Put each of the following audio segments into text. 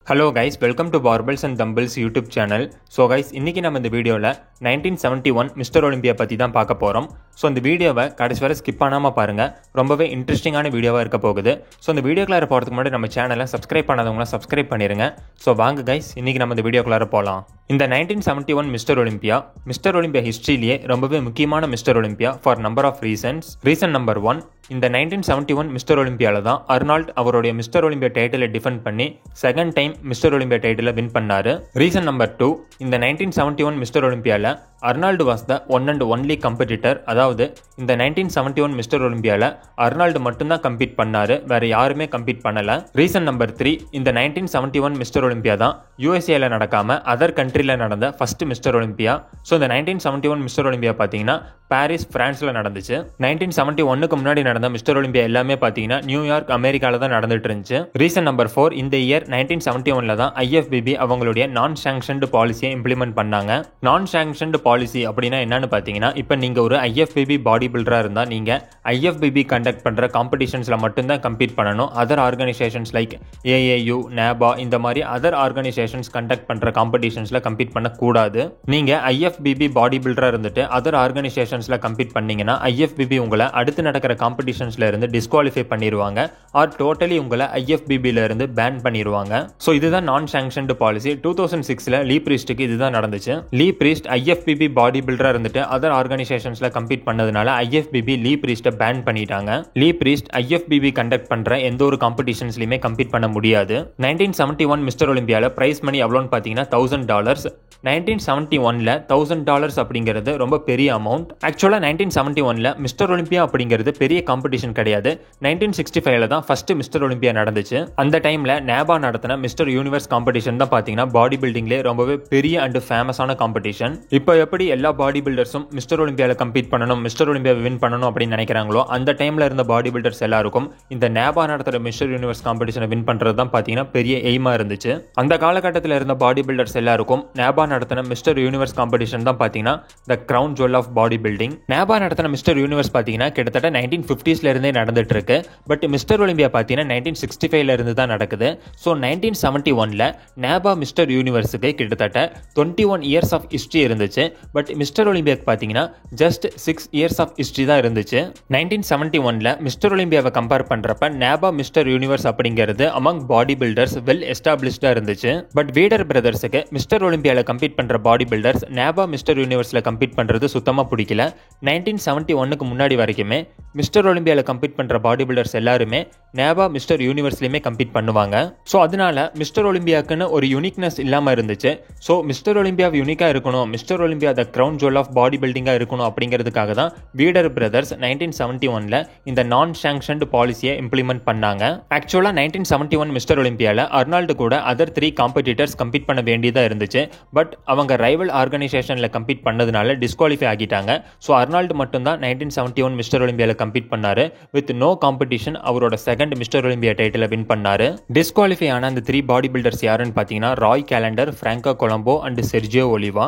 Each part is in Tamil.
Hello guys, welcome to Barbells and Dumbbells YouTube channel. So guys, இன்னைக்கு நம்ம இந்த வீடியோல 1971 மிஸ்டர் ஒலிம்பியா பத்தி தான் பார்க்க போறோம். ஸோ இந்த வீடியோவை கடைசி வரை ஸ்கிப் பண்ணாம பாருங்க. ரொம்பவே இன்ட்ரெஸ்டிங்கான வீடியோவா இருக்க போகுது. ஸோ இந்த வீடியோக்குள்ளார போறதுக்கு முன்னாடி நம்ம சேனலை சப்ஸ்கிரைப் பண்ணாதவங்க சப்ஸ்கிரைப் பண்ணிருங்க. ஸோ வாங்க கைஸ், இன்னைக்கு நம்ம இந்த வீடியோக்குள்ளார போகலாம். இந்த 1971 மிஸ்டர் ஒலிம்பியா ஹிஸ்டரியிலேயே ரொம்பவே முக்கியமான mister Olympia for number of reasons. Reason number 1, இந்த 1971 மிஸ்டர் ஒலிம்பியால தான் அர்னால்ட் அவருடைய மிஸ்டர் ஒலிம்பியா டைட்டிலை டிஃபெண்ட் பண்ணி செகண்ட் டைம் மிஸ்டர் ஒலிம்பியா டைட்டிலை வின் பண்ணாரு. ரீசன் நம்பர் 2, இந்த 1971 மிஸ்டர் ஒலிம்பியால Arnold was the one and only competitor. அதாவது இந்த 1971 மிஸ்டர் ஒலிம்பியால அர்னால்டு மட்டும்தான் கம்பீட் பண்ணாரு, வேற யாருமே கம்பீட் பண்ணல. ரீசன் நம்பர் 3, இந்த 1971 மிஸ்டர் ஒலிம்பியா தான் யூஎஸ்ஏல நடக்காம அதர் கண்ட்ரில நடந்த ஃபர்ஸ்ட் மிஸ்டர் ஒலிம்பியா. ஸோ இந்த 1971 மிஸ்டர் ஒலிம்பியா பார்த்தீங்கன்னா பாரிஸ் பிரான்ஸ்ல நடந்துச்சு. 1971க்கு முன்னாடி நடந்த மிஸ்டர் ஒலிம்பியா எல்லாமே பார்த்தீங்கன்னா நியூயார்க் அமெரிக்கால தான் நடந்துட்டு இருந்துச்சு. ரீசன் நம்பர் 4, இந்த இயர் 1971ல தான் ஐஎஃப்பிபி அவங்களுடைய நான் சாங்ஷன்டு பாலிசியை இம்ப்ளிமெண்ட் பண்ணாங்க. நான் சாங்ஷன்டு பாலிசி அப்படின்னா என்னன்னு பார்த்தீங்கன்னா, இப்போ நீங்க ஒரு ஐஎஃப்பிபி பாடி பில்டரா இருந்தா நீங்க ஐஎஃப்பிபி கண்டக்ட் பண்ற காம்படிஷன்ஸ்ல மட்டும்தான் கம்பீட் பண்ணணும். அதர் ஆர்கனைசேஷன்ஸ் லைக் ஏஏயு, நேபா இந்த மாதிரி அதர் ஆர்கனைசேஷன்ஸ் கண்டக்ட் பண்ற காம்படிஷன்ஸ்ல கம்பீட் பண்ணக்கூடாது. நீங்க ஐஎஃப்பிபி பாடி பில்டரா இருந்துட்டு அதர் ஆர்கனைசேஷன்ஸ்ல கம்பீட் பண்ணீங்கன்னா ஐஎஃப்பிபி உங்களை அடுத்து நடக்கிற காம்படிஷன்ஸ்ல இருந்து டிஸ்குவாலிஃபை பண்ணிடுவாங்க ஆர் டோட்டலி உங்களை ஐஎஃப்பிபில இருந்து பேன் பண்ணிடுவாங்க. ஸோ இதுதான் நான் சாங்ஷன்டு பாலிசி. 2006ல லீ பிரீஸ்டுக்கு இதுதான் நடந்துச்சு. லீ பிரீஸ்ட் ஐஎஃப்பிபி பாடி பில்டரா இருந்துட்டு அதர் ஆர்கனைசேஷன்ஸ்ல கம்பீட் பண்ணதுனால ஐஎஃப்பிபி லீ பிரீஸ்ட பேன் பண்ணிட்டாங்க. லீ பிரீஸ்ட் ஐஎஃப்பிபி கண்டக்ட் பண்ற எந்த ஒரு காம்படிஷன்ஸ்லயுமே கம்பீட் பண்ண முடியாது. 1971 மிஸ்டர் ஒலிம்பியால பிரைஸ் மணி எவ்வளோன்னு பார்த்தீங்கன்னா $1000. 1971ல $1000 அப்படிங்கிறது ரொம்ப பெரிய அமௌண்ட். ஆக்சுவலா 1971ல மிஸ்டர் ஒலிம்பியா அப்படிங்கிறது பெரிய காம்படிஷன் கிடையாது. 1965ல தான் ஃபர்ஸ்ட் மிஸ்டர் ஒலிம்பியா நடந்துச்சு. அந்த டைம்ல நேபா நடத்தின மிஸ்டர் யூனிவர்ஸ் காம்படிஷன் தான் பாத்தீங்கன்னா பாடி பில்டிங்லேயே ரொம்பவே பெரிய அண்ட் ஃபேமஸான காம்படிஷன். இப்போ எப்படி எல்லா பாடி பில்டர்ஸும் மிஸ்டர் ஒலிம்பியால கம்பீட் பண்ணணும், மிஸ்டர் ஒலிம்பியா வின் பண்ணணும் அப்படின்னு நினைக்கிறாங்களோ, அந்த டைம்ல இருந்த பாடி பில்டர்ஸ் எல்லாருக்கும் இந்த நேபா நடத்துற மிஸ்டர் யூனிவர்ஸ் காம்படிஷனை வின் பண்றது தான் பாத்தீங்கன்னா பெரிய எய்மா இருந்துச்சு. அந்த காலகட்டத்தில் இருந்த பாடி பில்டர்ஸ் எல்லாருக்கும் நேபா நடத்தின மிஸ்டர் யூனிவர்ஸ் காம்படிஷன் தான் பாத்தீங்கன்னா the crown jewel of body building. NABBA நடத்தின மிஸ்டர் யூனிவர்ஸ் பாத்தீங்கன்னா கிட்டத்தட்ட 1950ஸ்ல இருந்தே நடந்துட்டு இருக்கு. பட் மிஸ்டர் ஒலிம்பியா பாத்தீங்கன்னா 1965ல இருந்து தான் நடக்குது. ஸோ 1971ல நேபா மிஸ்டர் யூனிவர்ஸுக்கு கிட்டத்தட்ட 21 இயர்ஸ் ஆஃப் ஹிஸ்டரி இருந்துச்சு. பட் மிஸ்டர் ஒலிம்பியாக்கு பாத்தீங்கன்னா ஜஸ்ட் 6 இயர்ஸ் ஆஃப் ஹிஸ்டரி தான் இருந்துச்சு. 1971ல மிஸ்டர் ஒலிம்பியாவை கம்பேர் பண்றப்ப நேபா மிஸ்டர் யூனிவர்ஸ் அப்படிங்கிறது அமங் பாடி பில்டர்ஸ் வெல் எஸ்டாப்ளிஷ்டா இருந்துச்சு. பட் வீடர் பிரதர்ஸுக்கு மிஸ்டர் ஒலிம்பியால கம்பீட் பண்ற பாடி பில்டர்ஸ் நேபா மிஸ்டர் யூனிவர்ஸ்ல கம்பீட் பண்றது சுத்தமா பிடிக்கல. 1971க்கு முன்னாடி வரைக்குமே மிஸ்டர் ஒலிம்பியால கம்பீட் பண்ற பாடி பில்டர்ஸ் எல்லாருமே நேபா மிஸ்டர் யூனிவர்ஸ்லயுமே கம்பீட் பண்ணுவாங்க. ஸோ அதனால மிஸ்டர் ஒலிம்பியாக்குன்னு ஒரு யூனிக்னஸ் இல்லாம இருந்துச்சு. ஸோ மிஸ்டர் ஒலிம்பியா யூனிக்கா இருக்கணும், mister Olympia the crown jewel of body பில்டிங்கா இருக்கணும் அப்படிங்கிறதுக்காக தான் வீடர் பிரதர்ஸ் 1971ல இந்த நான் சாங்ஷன்டு பாலிசியை இம்ப்ளிமெண்ட் பண்ணாங்க. ஆக்சுவலா 1971 மிஸ்டர் ஒலிம்பியால அர்னால்டு கூட அதர் 3 காம்படிட்டர்ஸ் கம்பீட் பண்ண வேண்டியதா இருந்துச்சு. பட் அவங்க ரைவல் ஆர்கனைசேஷன்ல கம்பீட் பண்ணதுனால டிஸ்குவாலிஃபை ஆகிட்டாங்க. ஸோ அர்னால்டு மட்டும் தான் 1971 மிஸ்டர் ஒலிம்பியால கம்பீட் பண்ணாரு. வித் நோ காம்படிஷன் அவரோட செகண்ட் மிஸ்டர் ஒலிம்பியா டைட்டிலை வின் பண்ணாரு. டிஸ்குவாலிஃபை ஆன அந்த 3 பாடி பில்டர்ஸ் யாருன்னு பாத்தீங்கன்னா Roy Callender, Franco Columbu and Sergio Oliva.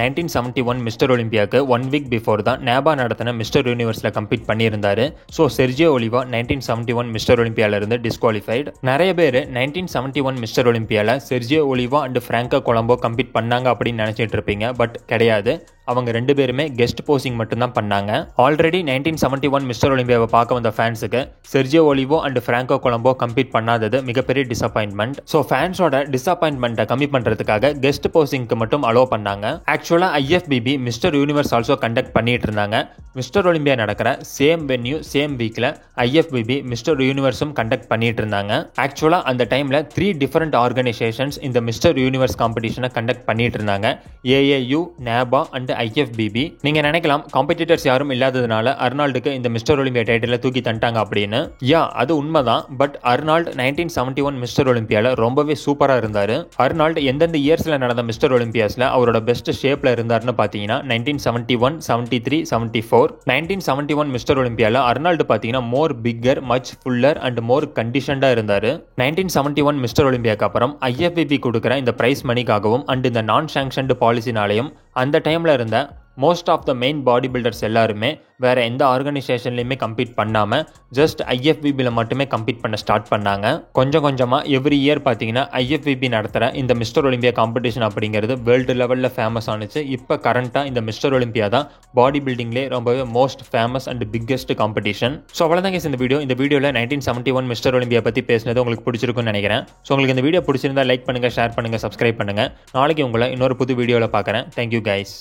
1971 mister ஒலிம்பியாக்கு 1 வீக் பிஃபோர் தான் நேபா நடத்தின மிஸ்டர் யூனிவர்ஸ்ல கம்பீட் பண்ணியிருந்தாரு. ஸோ செர்ஜியோ ஒலிவா 1971 மிஸ்டர் ஒலிம்பியால இருந்து டிஸ்குவாலிஃபைட். நிறைய பேர் 1971 மிஸ்டர் ஒலிம்பியால Sergio Oliva and Franco Columbu compete பண்ணாங்க அப்படின்னு நினைச்சிட்டு இருப்பீங்க. பட் கிடையாது, அவங்க 2 பேருமே கெஸ்ட் போசிங் மட்டும் தான் பண்ணாங்க. ஆல்ரெடி 1971 மிஸ்டர் ஒலிம்பியாவை பார்க்க வந்த ஃபேன்ஸுக்கு Sergio Oliva and Franco Columbu compete பண்ணாதது மிகப்பெரிய டிசப்பாயின்மெண்ட். ஸோ ஃபேன்ஸோட டிசப்பாயின்மெண்ட்டை கம்மி பண்றதுக்காக கெஸ்ட் போசிங்க்கு மட்டும் அலோ பண்ணாங்க. ஆக்சுவலா ஐஎஃப்பிபி மிஸ்டர் யூனிவர்ஸ் ஆல்சோ கண்டக்ட் பண்ணிட்டு இருந்தாங்க. மிஸ்டர் ஒலிம்பியா நடக்கிற சேம் வென்யூ சேம் வீக்ல ஐஎஃப்பிபி மிஸ்டர் யூனிவர்ஸும் கண்டக்ட் பண்ணிட்டு இருந்தாங்க. ஆக்சுவலா அந்த டைம்ல 3 டிஃபரெண்ட் ஆர்கனைசேஷன்ஸ் இந்த மிஸ்டர் யூனிவர்ஸ் காம்படிஷனை கண்டக்ட் பண்ணிட்டு இருந்தாங்க. ஏஏயு, நேபா அண்ட் ஐஎஃப்பிபி. நீங்க நினைக்கலாம் காம்படிட்டர்ஸ் யாரும் இல்லாததுனால அர்னால்டுக்கு இந்த மிஸ்டர் ஒலிம்பியா டைட்டில தூக்கி தண்டாங்க அப்படின்னு. அது உண்மைதான். பட் அர்னால்டு 1971 மிஸ்டர் ஒலிம்பியால ரொம்பவே சூப்பரா இருந்தாரு. அர்னால்டு எந்தெந்த இயர்ஸ்ல நடந்த மிஸ்டர் ஒலிம்பியாஸ்ல அவரோட பெஸ்ட் ஷேப்ல இருந்தாருன்னு பாத்தீங்கன்னா 1971, 73, 74. 1971 மிஸ்டர் ஒலிம்பியால அர்னால்டு பாத்தீங்கன்னா more bigger, much fuller and more கண்டிஷன்டா இருந்தாரு. 1971 மிஸ்டர் ஒலிம்பியாக்கு அப்புறம் ஐஎஃப்பிபி கொடுக்கிற இந்த பிரைஸ் மணிக்காகவும் அண்ட் இந்த நான் சாங்ஷன்டு பாலிசினாலையும் அந்த டைம்ல இருந்த most of the main body builders எல்லாருமே வேறு எந்த ஆர்கனைசேஷன்லையுமே கம்பீட் பண்ணாமல் ஜஸ்ட் ஐஎஃப்பிபியில் மட்டுமே கம்பீட் பண்ண ஸ்டார்ட் பண்ணாங்க. கொஞ்சம் கொஞ்சமாக எவ்ரி இயர் பார்த்தீங்கன்னா ஐஎஃப்பிபி நடத்துகிற இந்த மிஸ்டர் ஒலிம்பியா காம்படிஷன் அப்படிங்கிறது வேர்ல்டு லெவலில் ஃபேமஸ் ஆனிச்சு. இப்போ கரண்ட்டாக இந்த மிஸ்டர் ஒலிம்பியா தான் பாடி பில்டிங்லேயே ரொம்பவே most famous and biggest competition. So அவ்வளோதாங்க இந்த வீடியோவில் 1971 மிஸ்டர் ஒலிம்பியா பற்றி பேசினது உங்களுக்கு பிடிச்சிருக்குன்னு நினைக்கிறேன். ஸோ உங்களுக்கு இந்த வீடியோ பிடிச்சிருந்தா லைக் பண்ணுங்கள், ஷேர் பண்ணுங்கள், சப்ஸ்கிரைப் பண்ணுங்கள். நாளைக்கு உங்களை இன்னொரு புது வீடியோவில் பார்க்குறேன். Thank you guys.